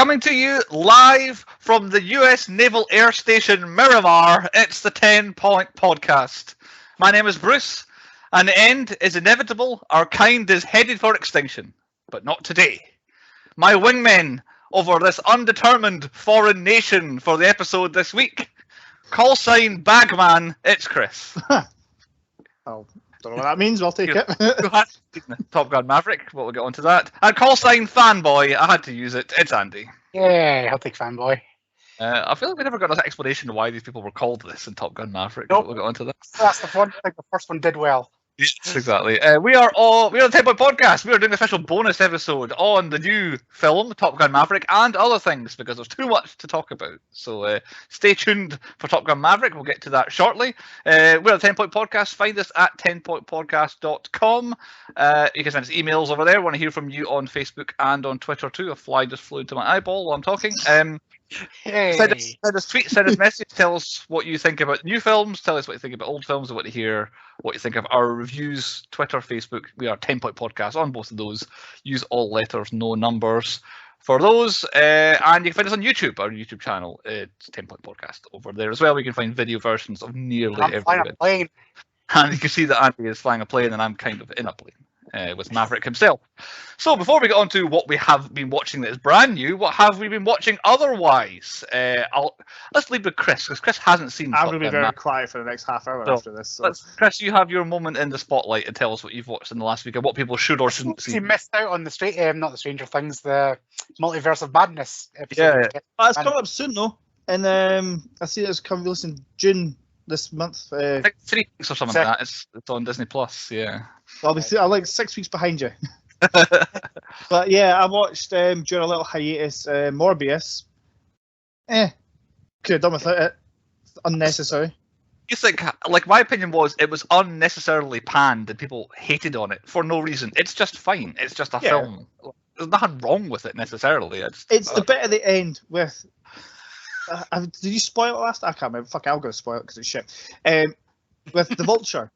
Coming to you live from the US Naval Air Station Miramar, it's the 10 Point Podcast. My name is Bruce, and the end is inevitable. Our kind is headed for extinction, but not today. My wingmen over this undetermined foreign nation for the episode this week. Call sign Bagman, it's Chris. Oh, don't know what that means, I'll take it. Top Gun Maverick, we'll get onto that. And call sign Fanboy, I had to use it, it's Andy. Yeah, I'll take Fanboy. I feel like we never got an explanation of why these people were called this in Top Gun Maverick. Nope. We'll get onto that. That's the fun. I think the first one did well. Yes, exactly. We are the 10 Point Podcast. We are doing a special bonus episode on the new film, Top Gun Maverick, and other things, because there's too much to talk about. So stay tuned for Top Gun Maverick. We'll get to that shortly. We're the 10 Point Podcast. Find us at 10pointpodcast.com. You can send us emails over there. I want to hear from you on Facebook and on Twitter too. A fly just flew into my eyeball while I'm talking. Hey. Send us tweets, send us messages, tell us what you think about new films, tell us what you think about old films, I want to hear what you think of our reviews, Twitter, Facebook. We are 10 Point Podcast on both of those. Use all letters, no numbers for those. And you can find us on YouTube, our YouTube channel. It's 10 Point Podcast over there as well. You can find video versions of nearly every bit. And you can see that Andy is flying a plane and I'm kind of in a plane. With Maverick himself. So before we get on to what we have been watching that is brand new, what have we been watching otherwise? Let's leave with Chris, because Chris hasn't seen I'm going to be very quiet for the next half hour after this. So. Chris, you have your moment in the spotlight and tell us what you've watched in the last week and what people should or shouldn't see. You missed out on the not the Stranger Things, the Multiverse of Madness episode. Yeah. It's coming up soon though, and I see it's coming in June this month. I think 3 weeks or something like that. It's on Disney Plus. Yeah. I'm like 6 weeks behind you. But yeah, I watched during a little hiatus Morbius. Could have done without it. It's unnecessary. You think, like, my opinion was it was unnecessarily panned and people hated on it for no reason. It's just fine. It's just a film. There's nothing wrong with it necessarily. It's the bit at the end with. Did you spoil it last? I can't remember. Fuck, I'll go spoil it because it's shit. With the Vulture.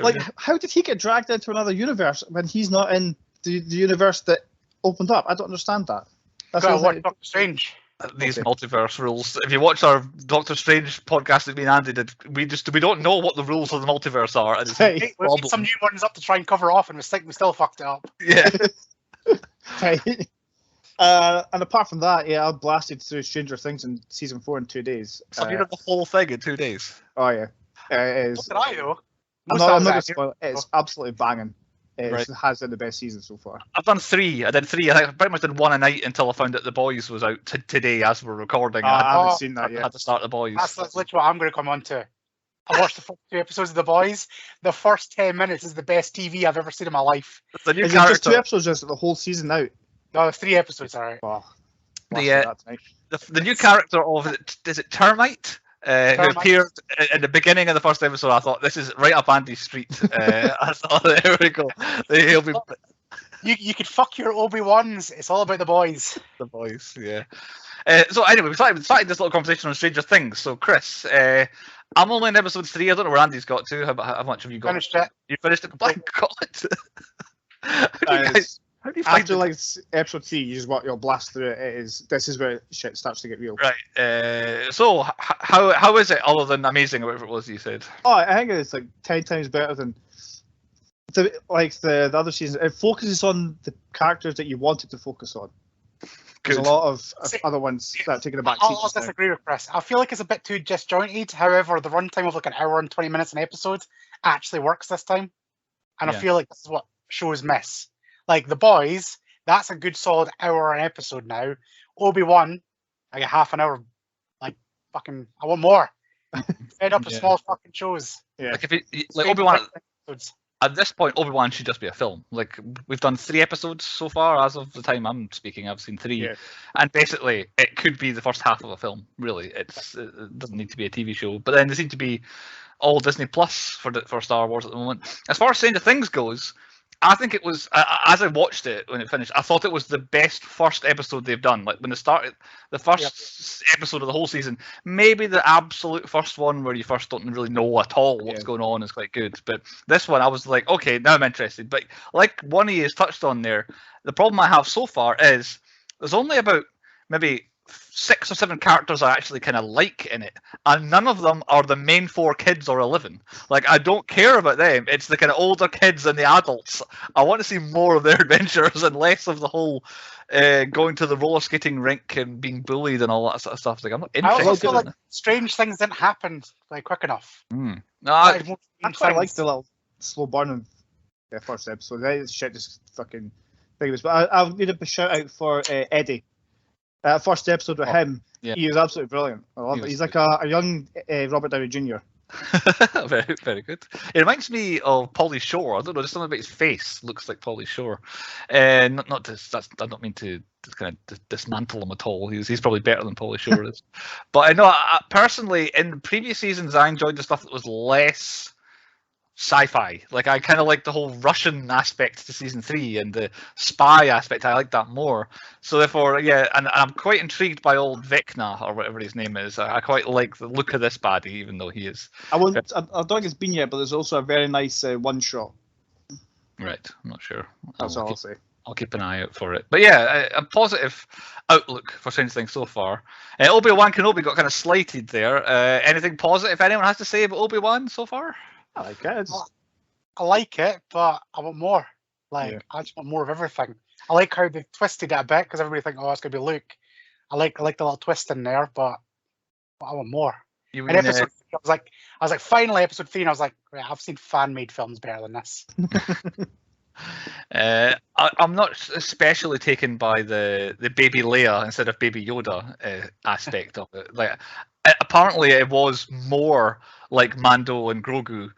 Like, how did he get dragged into another universe when he's not in the universe that opened up? I don't understand that. That's what Doctor Strange. These multiverse rules. If you watch our Doctor Strange podcast that me and Andy did, we don't know what the rules of the multiverse are. And it's we made some new ones up to try and cover off, and we still fucked it up. Yeah. Right. And apart from that, yeah, I blasted through Stranger Things in season 4 in 2 days. So you did the whole thing in 2 days? Oh yeah, it is. What did I do? I'm not going to spoil it. It's absolutely banging. It has been the best season so far. I've done 3. I did 3. I pretty much did 1 a night until I found out The Boys was out today as we're recording. I haven't seen that yet. I had to start The Boys. That's literally what I'm going to come on to. I watched the first 2 episodes of The Boys. The first 10 minutes is the best TV I've ever seen in my life. The new is it just 2 episodes, just the whole season out? No, 3 episodes, alright. Oh, the new character of is it Termite? Who appeared in the beginning of the first episode. I thought this is right up Andy's street. I thought, there we go. He'll be. You could fuck your Obi-Wans. It's all about the boys. The boys, yeah. So anyway, we started this little conversation on Stranger Things. So Chris, I'm only in episode 3. I don't know where Andy's got to. How much have you got? Finished it. You finished it? My God. How do you find after like episode 3, you just you'll blast through it. This is where shit starts to get real. Right. So how is it other than amazing, or whatever it was you said? Oh, I think it's like 10 times better than the other seasons. It focuses on the characters that you wanted to focus on. There's a lot of other ones that are taking a back seat. I'll disagree with Chris. I feel like it's a bit too disjointed. However, the runtime of like an hour and 20 minutes an episode actually works this time. And I feel like this is what shows miss. Like The Boys, that's a good solid hour an episode now. Obi-Wan, like a half an hour, like fucking, I want more. Fed up with small fucking shows. Yeah. Like like Obi-Wan, at this point, Obi-Wan should just be a film. Like, we've done 3 episodes so far. As of the time I'm speaking, I've seen 3. Yeah. And basically, it could be the first half of a film, really. It doesn't need to be a TV show. But then they seem to be all Disney Plus for Star Wars at the moment. As far as Stranger Things goes, I think it was, as I watched it when it finished, I thought it was the best first episode they've done. Like when they started, the first episode of the whole season, maybe the absolute first one where you first don't really know at all what's going on is quite good. But this one, I was like, okay, now I'm interested. But like one of you has touched on there, the problem I have so far is there's only about maybe 6 or 7 characters I actually kind of like in it, and none of them are the main 4 kids or 11. Like, I don't care about them. It's the kind of older kids and the adults. I want to see more of their adventures and less of the whole going to the roller skating rink and being bullied and all that sort of stuff. Like, I'm not interested. I also feel like strange things didn't happen like quick enough. No, I quite like the little slow burn in the first episode. That shit just fucking big. But I'll need a shout out for Eddie. That first episode with him, he was absolutely brilliant. I love it. He's like a young Robert Downey Jr. Very, very good. It reminds me of Pauly Shore. I don't know, just something about his face looks like Pauly Shore. I don't mean to kind of dismantle him at all. He's probably better than Pauly Shore is. But I know, personally, in the previous seasons, I enjoyed the stuff that was less sci-fi. Like, I kind of like the whole Russian aspect to season 3 and the spy aspect. I like that more. So therefore, yeah, and I'm quite intrigued by old Vecna or whatever his name is. I quite like the look of this baddie, even though he is. I don't think it's been yet, but there's also a very nice one shot. Right, I'm not sure. That's all I'll say. I'll keep an eye out for it. But yeah, a positive outlook for Stranger Things so far. Obi-Wan Kenobi got kind of slighted there. Anything positive anyone has to say about Obi-Wan so far? I like it. I like it, but I want more. I just want more of everything. I like how they twisted it a bit because everybody think, oh, it's gonna be Luke. I like the little twist in there, but I want more. You mean, episode 3, I was like, finally episode 3, and I was like, yeah, I've seen fan-made films better than this. I'm not especially taken by the baby Leia instead of baby Yoda aspect of it. Like, apparently it was more like Mando and Grogu,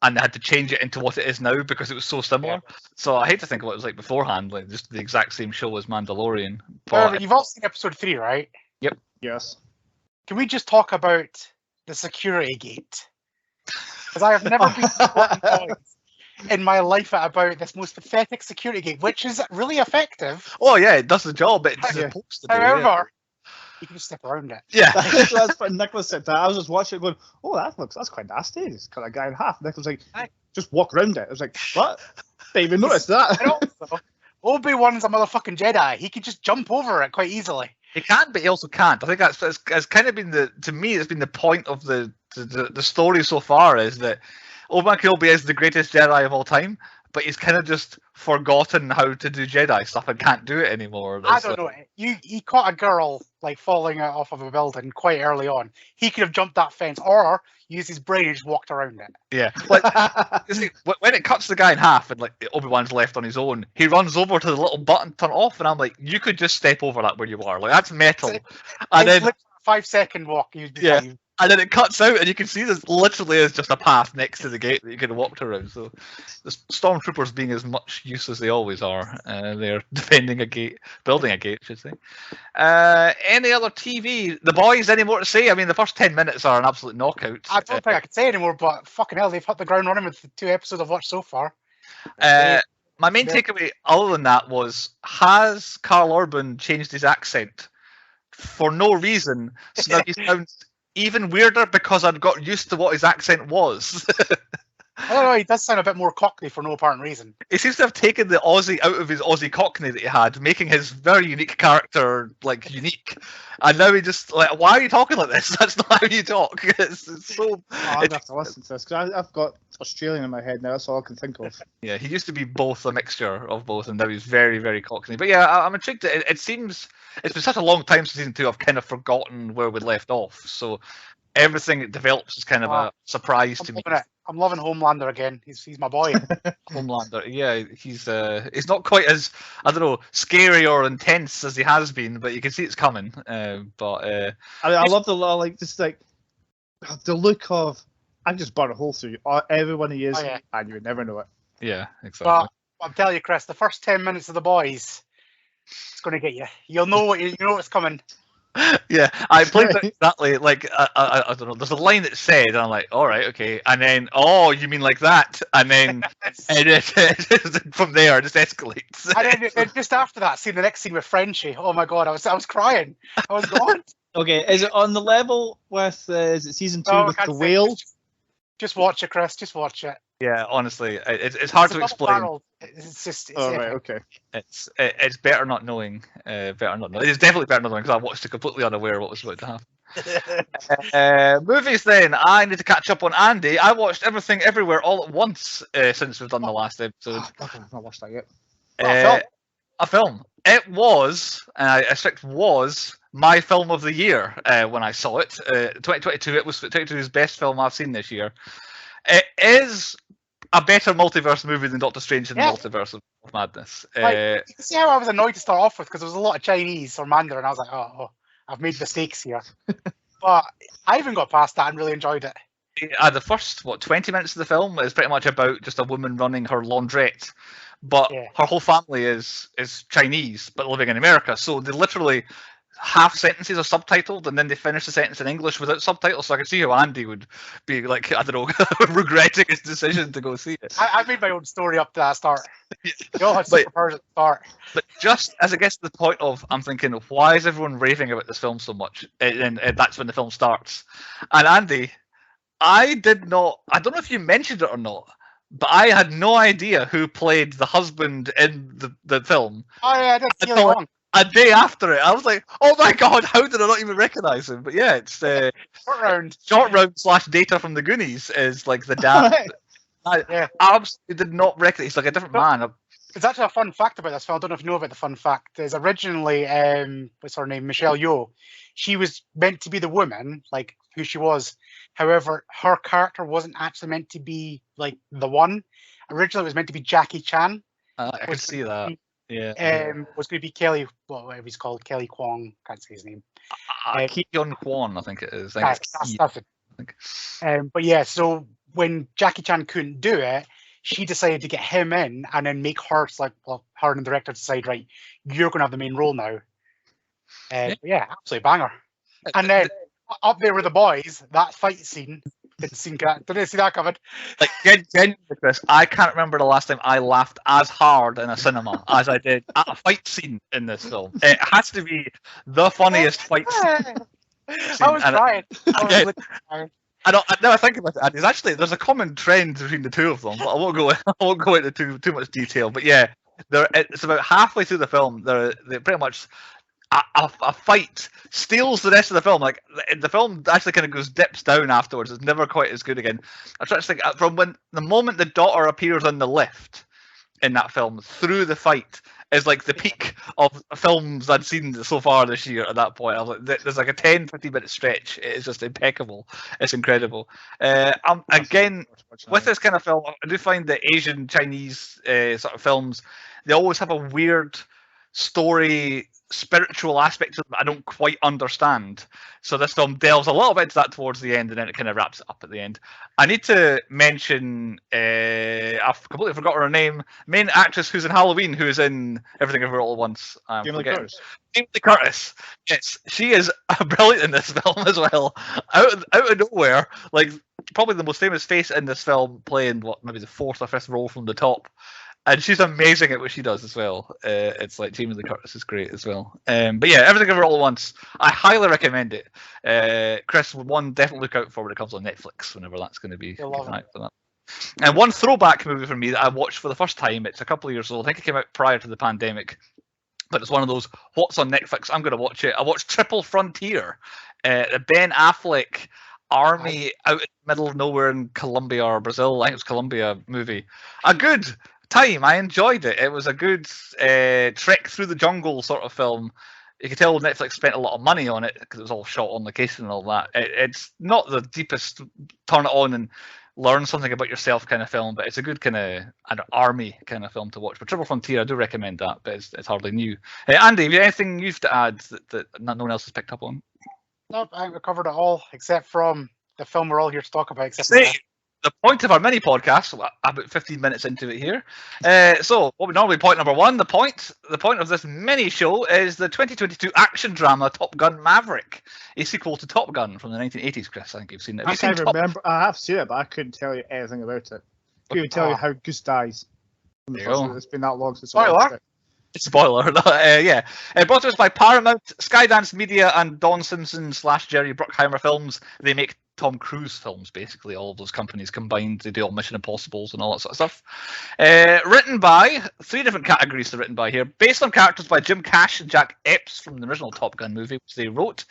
and they had to change it into what it is now because it was so similar. Yeah. So I hate to think of what it was like beforehand, like just the exact same show as Mandalorian. But you've all seen episode 3, right? Yep. Yes. Can we just talk about the security gate? Because I have never been in my life about this most pathetic security gate, which is really effective. Oh yeah, it does the job. It's supposed to do. However, you can just step around it. Yeah. That's what Nicholas said. I was just watching it going, oh, that's quite nasty. It's cut a guy in half. Nicholas was like, just walk around it. I was like, what? Didn't even notice that. I don't know. Obi-Wan's a motherfucking Jedi. He could just jump over it quite easily. He can, but he also can't. I think that's kind of been to me, it's been the point of the story so far, is that Obi-Wan Kenobi is the greatest Jedi of all time, but he's kind of just forgotten how to do Jedi stuff and can't do it anymore. I don't know. He caught a girl like falling off of a building quite early on. He could have jumped that fence or used his brain and just walked around it. Yeah. Like, see, when it cuts the guy in half and like Obi-Wan's left on his own, he runs over to the little button to turn off, and I'm like, you could just step over that where you are. Like, that's metal. And then a 5-second walk. Fine. And then it cuts out, and you can see there's literally is just a path next to the gate that you can walk around. So the stormtroopers being as much use as they always are, they're defending a gate, building a gate, I should say. Any other TV? The Boys, any more to say? I mean, the first 10 minutes are an absolute knockout. I don't think I could say anymore, but fucking hell, they've hit the ground running with the 2 episodes I've watched so far. My main takeaway, other than that, was has Carl Urban changed his accent for no reason? So that he sounds even weirder because I'd got used to what his accent was. I don't know, he does sound a bit more Cockney for no apparent reason. He seems to have taken the Aussie out of his Aussie Cockney that he had, making his very unique character like unique. And now he just like, why are you talking like this? That's not how you talk. It's so. I'd have to listen to this because I've got Australian in my head now. That's all I can think of. Yeah, he used to be both a mixture of both, and now he's very, very Cockney. But yeah, I'm intrigued. It seems it's been such a long time since season 2. I've kind of forgotten where we left off. So everything that develops is kind of a surprise to me. I'm loving Homelander again. He's my boy. Homelander, yeah, he's not quite as, I don't know, scary or intense as he has been, but you can see it's coming. I love the look of I just burn a hole through everyone he is, and you would never know it. Yeah, exactly. But I'm telling you, Chris, the first 10 minutes of The Boys, it's going to get you. You'll know what's coming. Yeah, I played that exactly like I don't know. There's a line that's said, and I'm like, all right, okay, and then you mean like that, and then from there it just escalates. And then just after that, see the next scene with Frenchie. Oh my god, I was crying. I was gone. Okay, is it on the level with is it season 2 with the whale? Just watch it, Chris. Just watch it. Yeah, honestly, it's hard to explain. It's just. It's right, okay. It's better not knowing. Better not knowing. It's definitely better not knowing because I watched it completely unaware of what was about to happen. Movies then. I need to catch up on Andy. I watched Everything Everywhere All at Once since we've done the last episode. I've not watched that yet. A film. It was, and I strict was, my film of the year when I saw it. 2022. It was 2022's best film I've seen this year. It is a better multiverse movie than Doctor Strange in the Multiverse of Madness. You can see how I was annoyed to start off with because there was a lot of Chinese or Mandarin. I was like, oh, I've made mistakes here. But I even got past that and really enjoyed it. The first 20 minutes of the film is pretty much about just a woman running her laundrette, but her whole family is Chinese but living in America. So they literally half sentences are subtitled and then they finish the sentence in English without subtitles. So I can see how Andy would be like, I don't know, regretting his decision to go see it. I made my own story up to that start. You all had superpowers at the start. But just as I guess the point of, I'm thinking, why is everyone raving about this film so much? And that's when the film starts. And Andy, I don't know if you mentioned it or not, but I had no idea who played the husband in the film. Oh yeah, I did. Kelly Wong. A day after it, I was like, "Oh my god, how did I not even recognize him?" But yeah, it's Short Round / Data from the Goonies is like the dad. I absolutely did not recognize. He's like a different man. It's actually a fun fact about this film. I don't know if you know about the fun fact. Is originally, what's her name? Michelle Yeoh. She was meant to be the woman, like who she was. However, her character wasn't actually meant to be like the one. Originally, it was meant to be Jackie Chan. I can see that. Was going to be Kelly, whatever he's called, Kelly Kwong. Can't say his name. Keon Kwon, I think it is. That's it. But yeah, so when Jackie Chan couldn't do it, she decided to get him in and then make her her and the director decide, right, you're going to have the main role now. Yeah, absolutely banger. And then up there with the boys, that fight scene. Didn't see that coming. Like genuinely, Chris, I can't remember the last time I laughed as hard in a cinema as I did at a fight scene in this film. It has to be the funniest fight scene. I was trying. Now I think about it, there's a common trend between the two of them. But I won't go into too much detail. But yeah, it's about halfway through the film. They pretty much. A fight steals the rest of the film. Like the film actually kind of dips down afterwards. It's never quite as good again. I try to think from when the moment the daughter appears on the lift in that film through the fight is like the peak of films I'd seen so far this year. At that point, I was like, there's like a 10-15 minute stretch. It is just impeccable. It's incredible. Again, with this kind of film, I do find the Asian Chinese sort of films, they always have a weird story. Spiritual aspects of them I don't quite understand. So this film delves a little bit into that towards the end and then it kind of wraps it up at the end. I need to mention, I've completely forgotten her name, main actress who's in Halloween, who is in Everything Everywhere All at Once. Jamie Lee Curtis. Yes, she is brilliant in this film as well. Out of nowhere, like probably the most famous face in this film, playing maybe the fourth or fifth role from the top. And she's amazing at what she does as well. It's like Jamie Lee Curtis is great as well. But yeah, Everything Everywhere All at Once. I highly recommend it. Chris, one definitely look out for when it comes on Netflix, whenever that's going to be. For that. And one throwback movie for me that I watched for the first time. It's a couple of years old. I think it came out prior to the pandemic. But it's one of those, what's on Netflix? I'm going to watch it. I watched Triple Frontier. The Ben Affleck army out in the middle of nowhere in Colombia or Brazil. I think it was Colombia movie. A good time. I enjoyed it. It was a good trek through the jungle sort of film. You can tell Netflix spent a lot of money on it because it was all shot on location and all that. It's not the deepest turn it on and learn something about yourself kind of film, but it's a good kind of an army kind of film to watch. But Triple Frontier, I do recommend that, but it's hardly new. Andy, have you anything you've to add that no one else has picked up on? No, I think we covered it all except from the film we're all here to talk about. The point of our mini podcast, about 15 minutes into it here. So, what we normally point number one, the point of this mini show is the 2022 action drama Top Gun Maverick, a sequel to Top Gun from the 1980s. Chris, I think you've seen it. I can't remember. I have seen it, but I couldn't tell you anything about it. I couldn't even tell you how Goose dies. It's been that long since I watched it. Spoiler, yeah. Brought to us by Paramount, Skydance Media, and Don Simpson / Jerry Brookheimer Films. They make Tom Cruise films, basically. All of those companies combined, they do all Mission Impossibles and all that sort of stuff. Written by, 3 different categories they're written by here. Based on characters by Jim Cash and Jack Epps from the original Top Gun movie, which they wrote.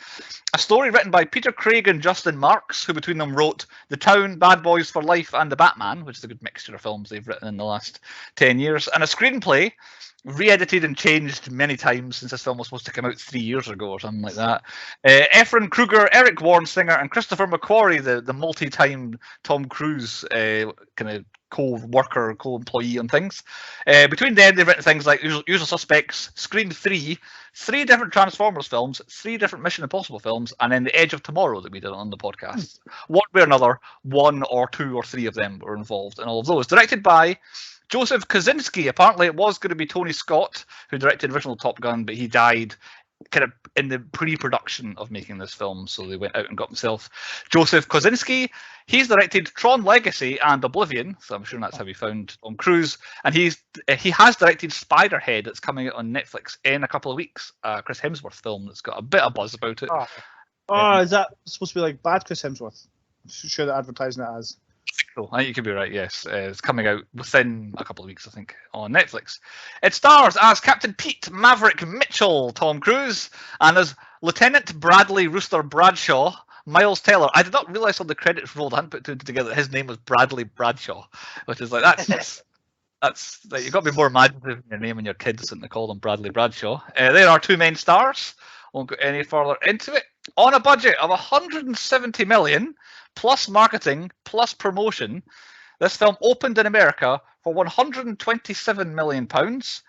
A story written by Peter Craig and Justin Marks, who between them wrote The Town, Bad Boys for Life, and The Batman, which is a good mixture of films they've written in the last 10 years. And a screenplay re-edited and changed many times since this film was supposed to come out 3 years ago or something like that. Efren Kruger, Eric Warnsinger, and Christopher McQuarrie, the multi-time Tom Cruise kind of co-worker, co-employee on things. Between them, they've written things like Usual Suspects, Scream 3, 3 different Transformers films, 3 different Mission Impossible films, and then The Edge of Tomorrow that we did on the podcast. One way or another, 1 or 2 or 3 of them were involved in all of those. Directed by Joseph Kosinski. Apparently it was going to be Tony Scott who directed the original Top Gun, but he died kind of in the pre-production of making this film, so they went out and got himself Joseph Kosinski. He's directed Tron Legacy and Oblivion, so I'm sure that's how he found Tom Cruise. And he has directed Spiderhead, that's coming out on Netflix in a couple of weeks. Chris Hemsworth film that's got a bit of buzz about it. Is that supposed to be like bad Chris Hemsworth? I'm sure they're advertising it as. Cool. I think you could be right, yes. It's coming out within a couple of weeks, I think, on Netflix. It stars as Captain Pete Maverick Mitchell, Tom Cruise, and as Lieutenant Bradley Rooster Bradshaw, Miles Teller. I did not realise on the credits rolled, I hadn't put 2 and 2 together that his name was Bradley Bradshaw, which is like, that's like, you've got to be more imaginative in your name and your kids than to call them Bradley Bradshaw. There are 2 main stars. Won't go any further into it. On a budget of 170 million, plus marketing, plus promotion, this film opened in America for 127 million pounds.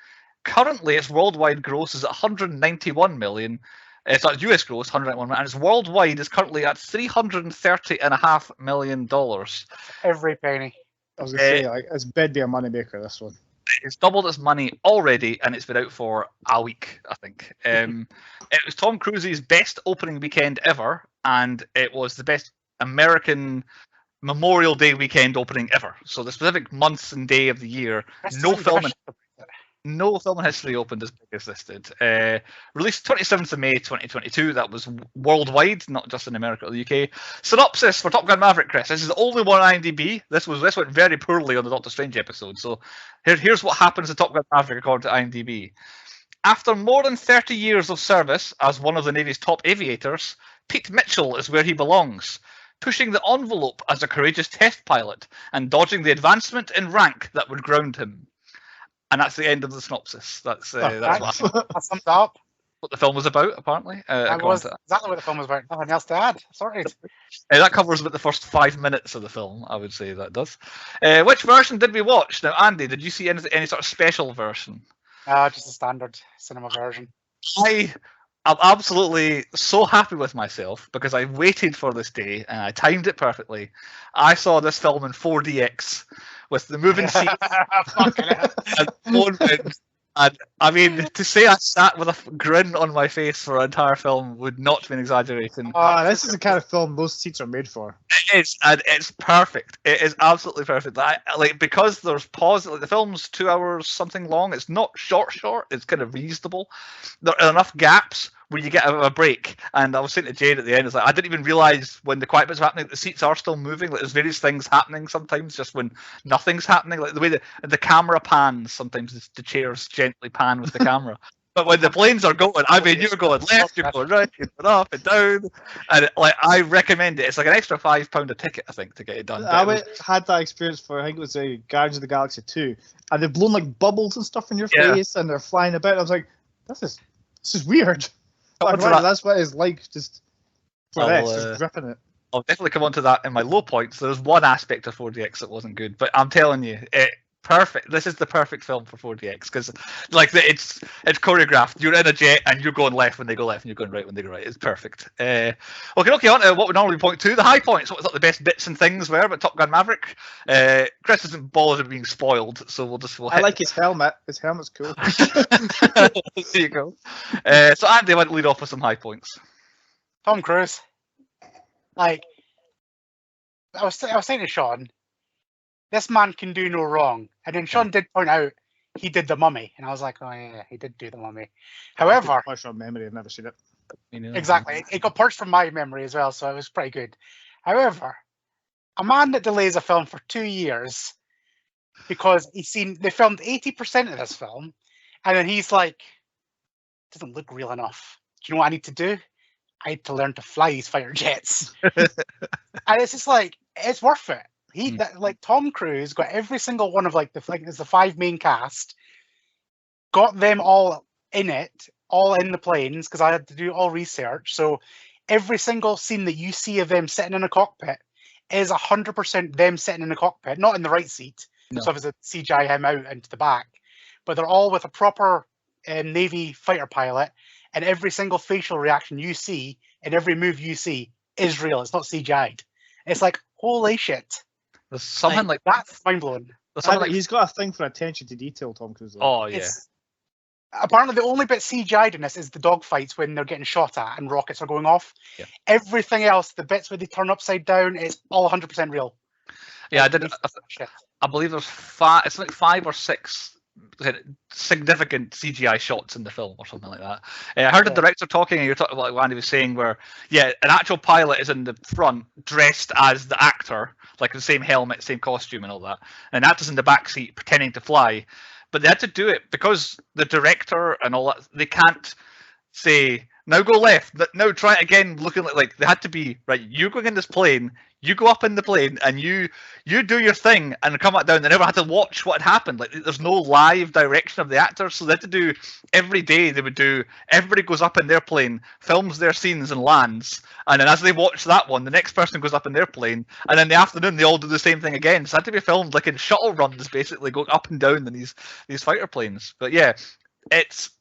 Currently, its worldwide gross is at 191 million. It's at US gross, 191 million, and its worldwide is currently at $330.5 million. Every penny. I was going to say, like, it's better be a moneymaker, this one. It's doubled its money already, and it's been out for a week, I think. It was Tom Cruise's best opening weekend ever, and it was the best American Memorial Day weekend opening ever. So the specific month and day of the year, no film in history opened as big as this did. Released 27th of May 2022. That was worldwide, not just in America or the UK. Synopsis for Top Gun Maverick, Chris. This is the only one on IMDb. This went very poorly on the Doctor Strange episode. So here's what happens to Top Gun Maverick according to IMDb. After more than 30 years of service as one of the Navy's top aviators, Pete Mitchell is where he belongs, pushing the envelope as a courageous test pilot and dodging the advancement in rank that would ground him. And that's the end of the synopsis. That's that sums up what the film was about, apparently. That was exactly what the film was about. Nothing else to add. Sorry. That covers about the first 5 minutes of the film, I would say that does. Which version did we watch? Now, Andy, did you see any sort of special version? Just a standard cinema version. I'm absolutely so happy with myself because I waited for this day and I timed it perfectly. I saw this film in 4DX with the moving seats and phone bins. And I mean, to say I sat with a grin on my face for an entire film would not be an exaggeration. This is the kind of film most seats are made for. It is, and it's perfect. It is absolutely perfect. Because there's pause. Like the film's 2 hours something long. It's not short. It's kind of reasonable. There are enough gaps where you get a break. And I was saying to Jade at the end, it's like I didn't even realise when the quiet bits were happening, the seats are still moving. Like there's various things happening sometimes, just when nothing's happening. Like the way the camera pans, sometimes the chairs gently pan with the camera. But when the planes are going, I mean, you're going left, you're going right, you're going up and down, and I recommend it. It's like an extra £5 a ticket, I think, to get it done. I had that experience for, I think it was Guardians of the Galaxy 2, and they've blown like bubbles and stuff in your face, and they're flying about. I was like, this is weird. But that's what it's like, just for this, just gripping it. I'll definitely come on to that in my low points. There's one aspect of 4DX that wasn't good, but I'm telling you, perfect. This is the perfect film for 4DX because, it's choreographed. You're in a jet and you're going left when they go left, and you're going right when they go right. It's perfect. Okay. On to what we normally point to, the high points. What we thought the best bits and things were about Top Gun Maverick. Chris isn't bothered of being spoiled, so I like his helmet. His helmet's cool. There you go. So Andy went to lead off with some high points. Tom Cruise. I was saying to Sean, this man can do no wrong. And then Sean did point out he did The Mummy. And I was like, oh yeah, he did do The Mummy. However... My short memory, I've never seen it. Exactly. It got purged from my memory as well, so it was pretty good. However, a man that delays a film for 2 years because they filmed 80% of this film, and then he's like, it doesn't look real enough. Do you know what I need to do? I had to learn to fly these fighter jets. And it's just like, it's worth it. Like Tom Cruise got every single one of the 5 main cast, got them all in it, all in the planes, because I had to do all research. So every single scene that you see of them sitting in a cockpit is 100% them sitting in a cockpit, not in the right seat. No. So obviously CGI him out into the back, but they're all with a proper Navy fighter pilot. And every single facial reaction you see and every move you see is real. It's not CGI'd. It's like, holy shit. There's something like that's mind blowing. He's got a thing for attention to detail, Tom Cruise. Oh yeah. Apparently, the only bit CGI'd in this is the dogfights when they're getting shot at and rockets are going off. Yeah. Everything else, the bits where they turn upside down, is all 100% real. Yeah, I believe there's 5 or 6 significant CGI shots in the film or something like that. I heard the director talking, and you're talking about what Andy was saying, where an actual pilot is in the front dressed as the actor, like the same helmet, same costume and all that, and the actor's in the back seat pretending to fly. But they had to do it because the director and all that, they can't say, now go left, now try it again, looking like they had to be, right, you going in this plane, you go up in the plane, and you do your thing and come back down. They never had to watch what had happened. Like, there's no live direction of the actors, so they had to do, every day they would do, everybody goes up in their plane, films their scenes and lands, and then as they watch that one, the next person goes up in their plane, and in the afternoon they all do the same thing again. So it had to be filmed like in shuttle runs, basically, going up and down in these fighter planes. But yeah, it's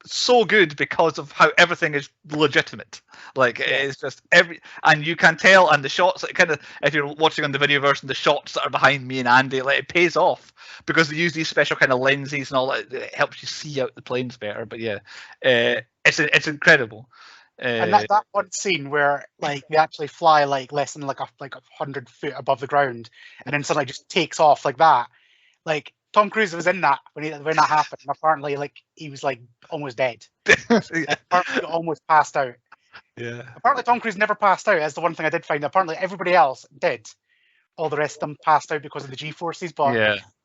so good because of how everything is legitimate. Like, it's just and you can tell, and the shots, kind of, if you're watching on the video version, the shots that are behind me and Andy, like, it pays off because they use these special kind of lenses and all that. It helps you see out the planes better. But yeah, it's incredible. And that one scene where like they actually fly like less than like 100 feet above the ground, and then suddenly just takes off like that. Like, Tom Cruise was in that when that happened. And apparently, like, he was like almost dead. Apparently, almost passed out. Yeah. Apparently, Tom Cruise never passed out. That's the one thing I did find. Apparently, everybody else did. All the rest of them passed out because of the G-forces. But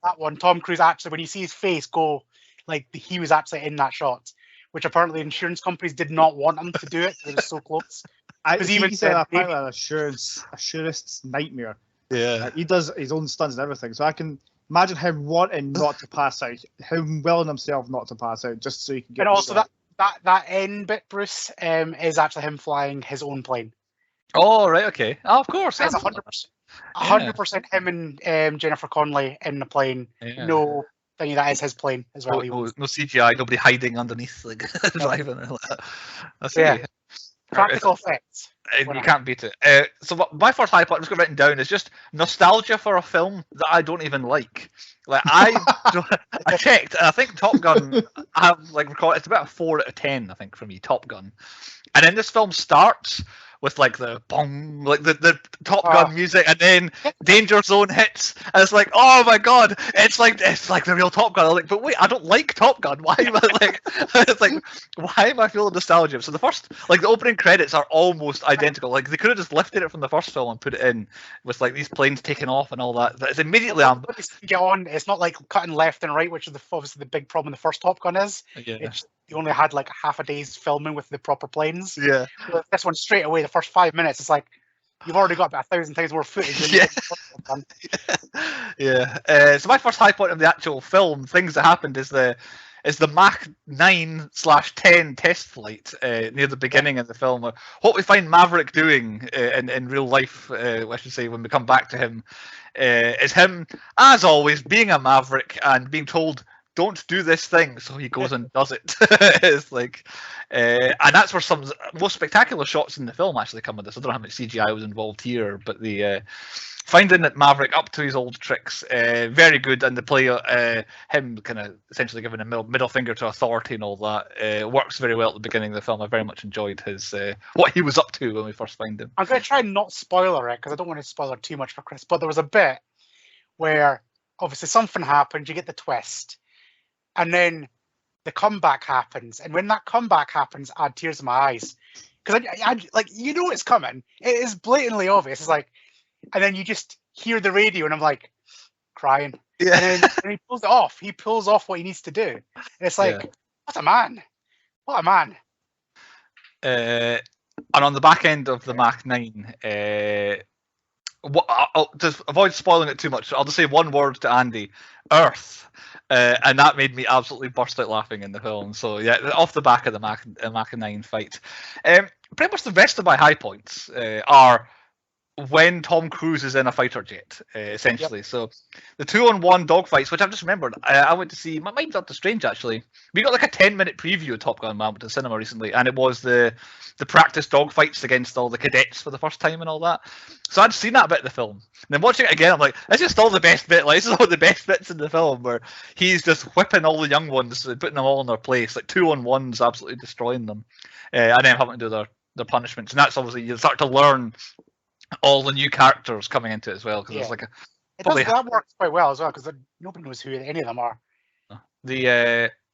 that one, Tom Cruise actually, when you see his face go, like, he was actually in that shot, which apparently insurance companies did not want him to do it because it was so close. Because even said apparently an assurist's nightmare. Yeah. He does his own stunts and everything. So I can imagine him wanting not to pass out, him willing himself not to pass out, just so he can get. And also that end bit, Bruce, is actually him flying his own plane. Oh right, okay. Oh, of course, that's 100% him and Jennifer Connelly in the plane. Yeah. No thing, that is his plane as well. No CGI, nobody hiding underneath, like driving. That's practical effects. You can't beat it. So my first high point, I've just got written down, is just nostalgia for a film that I don't even like. Like, I checked, and I think Top Gun, I have like recorded, it's about a 4 out of 10, I think, for me, Top Gun. And then this film starts with like the bong, like the Top Gun music, and then Danger Zone hits, and it's like, oh my god, it's like the real Top Gun. I'm like, but wait, I don't like Top Gun. Why am I like? It's like, why am I feeling nostalgia? So the first, like, the opening credits are almost identical. Like, they could have just lifted it from the first film and put it in with like these planes taking off and all that. It's immediately get on. It's not like cutting left and right, which is obviously the big problem in the first Top Gun is. Yeah. You only had like half a day's filming with the proper planes. Yeah. So this one straight away, the first 5 minutes, it's like you've already got about 1,000 times more footage. Yeah. So my first high point of the actual film, things that happened, is the Mach 9/10 test flight near the beginning of the film. What we find Maverick doing in real life, I should say, when we come back to him, is him, as always, being a Maverick and being told, don't do this thing, so he goes and does it. It's like, and that's where some most spectacular shots in the film actually come with this. I don't know how much CGI was involved here, but the finding that Maverick up to his old tricks, very good, and the play him kind of essentially giving a middle finger to authority and all that works very well at the beginning of the film. I very much enjoyed his what he was up to when we first find him. I'm going to try and not spoiler it because I don't want to spoiler too much for Chris, but there was a bit where obviously something happened, you get the twist, and then the comeback happens. And when that comeback happens, I had tears in my eyes because I like it's coming. It is blatantly obvious. It's like, and then you just hear the radio, and I'm like crying. Yeah. And then when he pulls it off, he pulls off what he needs to do. And it's like, what a man! What a man! And on the back end of the Mach 9, I'll just avoid spoiling it too much. I'll just say one word to Andy: Earth. And that made me absolutely burst out laughing in the film. So yeah, off the back of the Mach 9 fight. Pretty much the rest of my high points are when Tom Cruise is in a fighter jet, essentially. Yep. So the 2-on-1 dogfights, which I've just remembered, I went to see. My mind's Doctor Strange, actually. We got like a 10-minute preview of Top Gun, man, went to the cinema recently, and it was the practice dogfights against all the cadets for the first time and all that. So I'd seen that bit of the film. And then watching it again, I'm like, this is still the best bit. Like, this is all the best bits in the film, where he's just whipping all the young ones, putting them all in their place, like 2-on-1s, absolutely destroying them, and then having to do their punishments. And that's obviously, you start to learn all the new characters coming into it as well, because there's like that works quite well as well, because nobody knows who any of them are.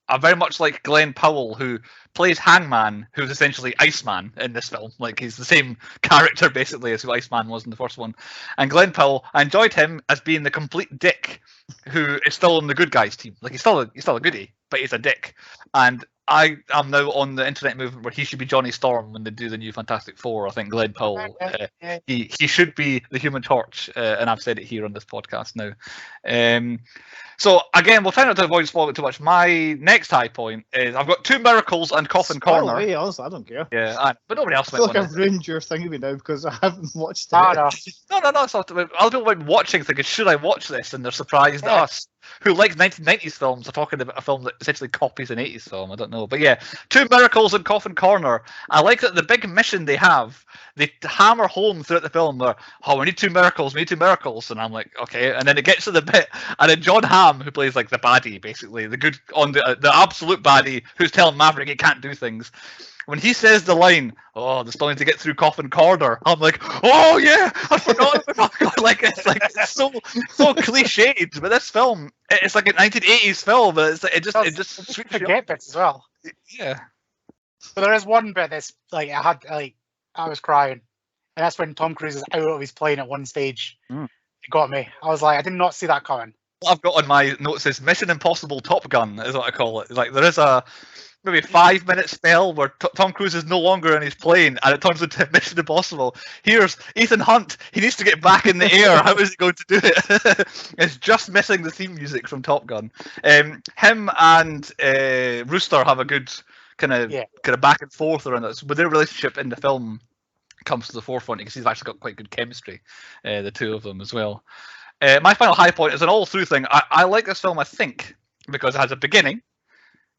I very much like Glenn Powell, who plays Hangman, who's essentially Iceman in this film. Like, he's the same character basically as who Iceman was in the first one. And Glenn Powell, I enjoyed him as being the complete dick who is still on the good guys team. Like, he's still a goodie, but he's a dick. And I am now on the internet movement where he should be Johnny Storm when they do the new Fantastic Four. I think Glenn Powell, he should be the Human Torch, and I've said it here on this podcast now. So again, we'll try not to avoid spoiling too much. My next high point is I've got 2 miracles and Coffin Corner. Away, honestly, I don't care. Yeah, but nobody else. I feel like I've ruined your thing with me now because I haven't watched it. No. It's not. Other people might be watching thinking, should I watch this? And they're surprised at us, who like 1990s films, are talking about a film that essentially copies an 80s film. I don't know. But yeah, 2 miracles and Coffin Corner. I like that the big mission they have, they hammer home throughout the film where, we need 2 miracles, and I'm like, okay. And then it gets to the bit, and then John Hamm, who plays like the baddie, basically the good on the absolute baddie, who's telling Maverick he can't do things. When he says the line, "Oh, they're starting to get through Coffin Corner," I'm like, "Oh yeah, I forgot about like it's so cliched." But this film, it's like a 1980s film, but it just forget bits as well. Yeah. But there is one bit that's like I was crying, and that's when Tom Cruise is out of his plane at one stage. It got me. I was like, I did not see that coming. What I've got on my notes is Mission Impossible Top Gun is what I call it. Like, there is a maybe 5-minute spell where Tom Cruise is no longer in his plane, and it turns into Mission Impossible. Here's Ethan Hunt. He needs to get back in the air. How is he going to do it? It's just missing the theme music from Top Gun. Him and Rooster have a good kind of back and forth around this. But their relationship in the film comes to the forefront because he's actually got quite good chemistry, the two of them as well. My final high point is an all-through thing. I like this film, I think, because it has a beginning.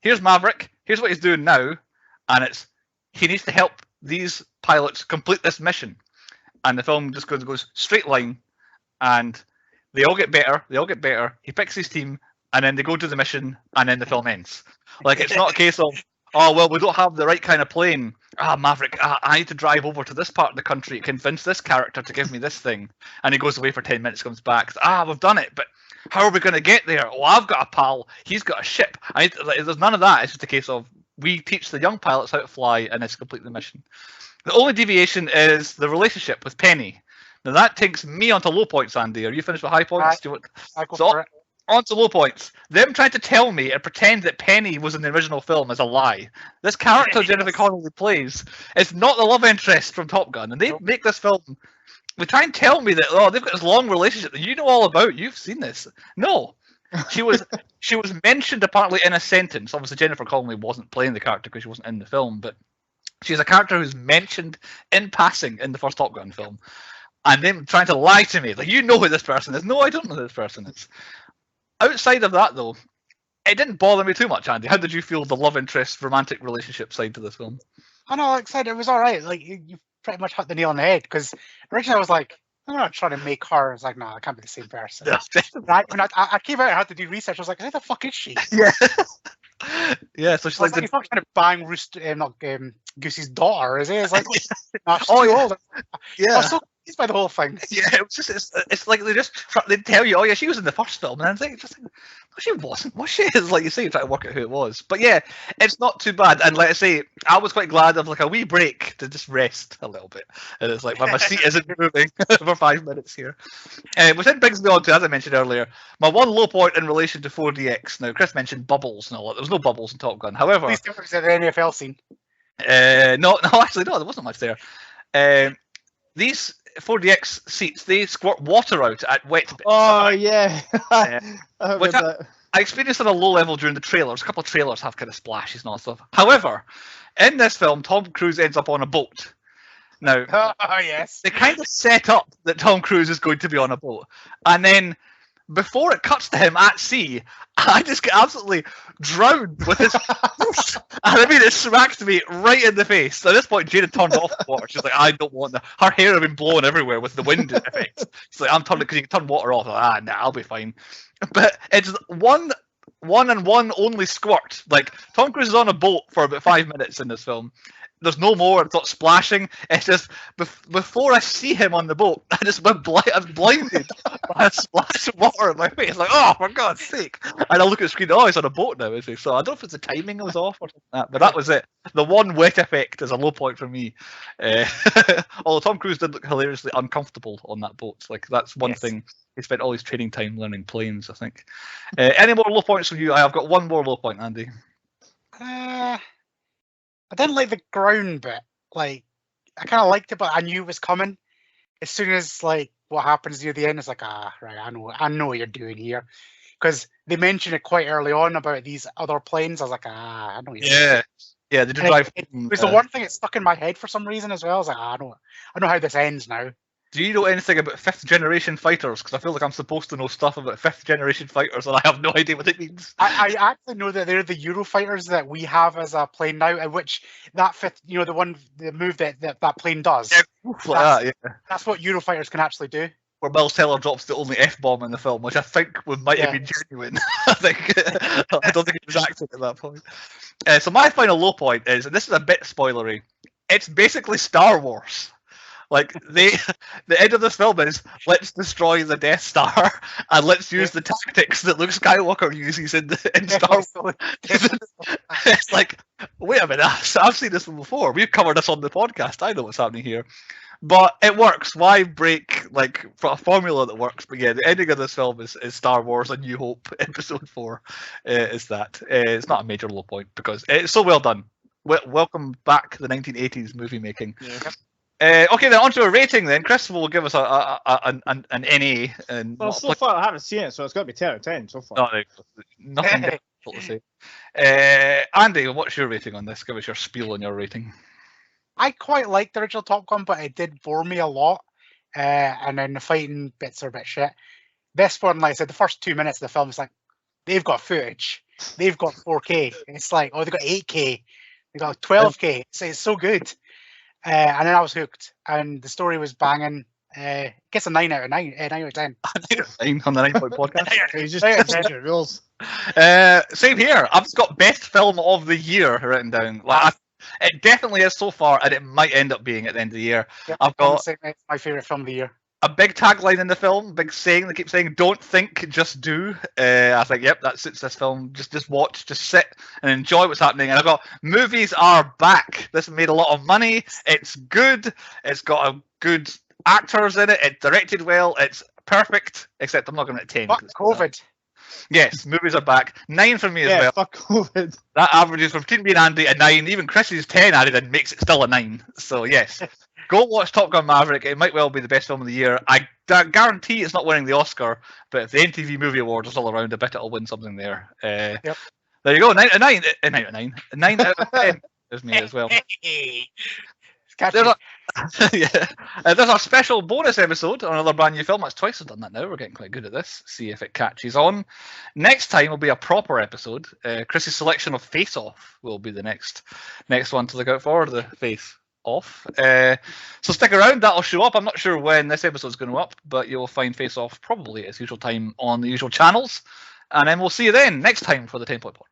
Here's Maverick. Here's what he's doing now, and it's he needs to help these pilots complete this mission. And the film just goes straight line, and they all get better. They all get better. He picks his team, and then they go to the mission, and then the film ends. Like, it's not a case of, oh, well, we don't have the right kind of plane. Maverick, I need to drive over to this part of the country to convince this character to give me this thing. And he goes away for 10 minutes, comes back. We've done it, but how are we going to get there? Well, I've got a pal. He's got a ship. There's none of that. It's just a case of we teach the young pilots how to fly, and it's complete the mission. The only deviation is the relationship with Penny. Now, that takes me onto low points, Andy. Are you finished with high points? I go for it. On to low points. Them trying to tell me and pretend that Penny was in the original film is a lie. This character Jennifer Connelly plays is not the love interest from Top Gun, and they make this film. They try and tell me that they've got this long relationship that you know all about. You've seen this. No, she was mentioned apparently in a sentence. Obviously, Jennifer Connelly wasn't playing the character because she wasn't in the film, but she's a character who's mentioned in passing in the first Top Gun film, and them trying to lie to me like, you know who this person is. No, I don't know who this person is. Outside of that, though, it didn't bother me too much, Andy. How did you feel the love interest, romantic relationship side to this film? I know, like I said, it was all right. Like, you pretty much hit the nail on the head, because originally I was like, I'm not trying to make her. I was like, no, I can't be the same person. Yeah. When I came out and had to do research, I was like, who the fuck is she? Yeah. Yeah, so she's like he's not trying to bang Goosey's daughter, is he? It's like, no, she's too old. Yeah. So He's by the whole thing. Yeah, it was just it's like they tell you, oh yeah, she was in the first film, and I think just like, no, she wasn't, was she? It's like you say, you try to work out who it was, but yeah, it's not too bad. And like I say, I was quite glad of like a wee break to just rest a little bit, and it's like my seat isn't moving for 5 minutes here. Which then brings me on to, as I mentioned earlier, my one low point in relation to 4DX. Now, Chris mentioned bubbles and all that. There was no bubbles in Top Gun. However, Please tell me it's at the NFL scene. no, actually, no, there wasn't much there. These 4DX seats, they squirt water out at wet bits. Oh, yeah. Which I experienced on a low level during the trailers. A couple of trailers have kind of splashes and all that stuff. However, in this film, Tom Cruise ends up on a boat. Now, yes. They kind of set up that Tom Cruise is going to be on a boat. And then, before it cuts to him at sea, I just get absolutely drowned with his... and I mean, it smacked me right in the face. So at this point, Jada turned off the water. She's like, I don't want that. Her hair had been blown everywhere with the wind effect. She's like, I'm turning, because you can turn water off. I'm like, nah, I'll be fine. But it's one and one only squirt. Like, Tom Cruise is on a boat for about 5 minutes in this film. There's no more. It's not splashing. It's just before I see him on the boat, I just went I'm blinded by a splash of water in my face. It's like, oh, for God's sake! And I look at the screen. Oh, he's on a boat now, is he? So I don't know if it's the timing was off or something like that, but that was it. The one wet effect is a low point for me. Although Tom Cruise did look hilariously uncomfortable on that boat. Like that's one thing. He spent all his training time learning planes, I think. Any more low points from you? I've got one more low point, Andy. I didn't like the ground bit. Like, I kind of liked it, but I knew it was coming. As soon as like what happens near the end, it's like, right, I know what you're doing here, because they mentioned it quite early on about these other planes. I was like, I know. Yeah, they did drive. It was the one thing that stuck in my head for some reason as well. I was like, I know how this ends now. Do you know anything about 5th generation fighters? Because I feel like I'm supposed to know stuff about 5th generation fighters, and I have no idea what it means. I actually know that they're the Eurofighters that we have as a plane now, in which that fifth, the move that plane does. Yeah, that's what Eurofighters can actually do. Where Miles Teller drops the only F-bomb in the film, which I think might have been genuine. I don't think it was acting at that point. So my final low point is, and this is a bit spoilery, it's basically Star Wars. Like the end of this film is, let's destroy the Death Star and let's use the tactics that Luke Skywalker uses in Star Wars. It's like, wait a minute, I've seen this one before. We've covered this on the podcast. I know what's happening here, but it works. Why break like for a formula that works? But yeah, the ending of this film is Star Wars: A New Hope, Episode 4. Is that? It's not a major low point because it's so well done. Welcome back to the 1980s movie making. Yeah. Okay, then on to a rating. Then Chris will give us an NA. And well, so far I haven't seen it, so it's got to be 10 out of 10 so far. No, nothing difficult to say. Andy, what's your rating on this? Give us your spiel on your rating. I quite liked the original Top Gun, but it did bore me a lot. And then the fighting bits are a bit shit. This one, like I said, the first 2 minutes of the film is like, they've got footage. They've got 4K. It's like, oh, they've got 8K. They've got 12K. It's so good. And then I was hooked, and the story was banging. Gets a 9 out of 9, 9 out of 10. 9 out of 9 on the 9 Point podcast. He's just changing rules. Same here. I've just got best film of the year written down. Like, it definitely is so far, and it might end up being at the end of the year. Yep, I've got it's my favorite film of the year. A big tagline in the film, big saying. They keep saying, "Don't think, just do." I think, yep, that suits this film. Just watch, just sit and enjoy what's happening. And I've got movies are back. This made a lot of money. It's good. It's got a good actors in it. It's directed well. It's perfect. Except I'm not going to 10. Fuck COVID. Yes, movies are back. 9 for me as well. Fuck COVID. That averages from between me and Andy a 9. Even Chris's 10 added in makes it still a 9. So yes. Go watch Top Gun Maverick. It might well be the best film of the year. I guarantee it's not winning the Oscar, but if the MTV Movie Awards are still around, I bet it'll win something there. Yep. There you go. 9 out of 9. 9 out of 9. 9 out of 10 is me as well. There's a special bonus episode on another brand new film. That's twice I've done that now. We're getting quite good at this. See if it catches on. Next time will be a proper episode. Chris's selection of Face Off will be the next one to look out for. The Face Off. So stick around, that'll show up. I'm not sure when this episode's going to up, but you'll find Face Off probably at its usual time on the usual channels, and then we'll see you then next time for the 10 Point Pod.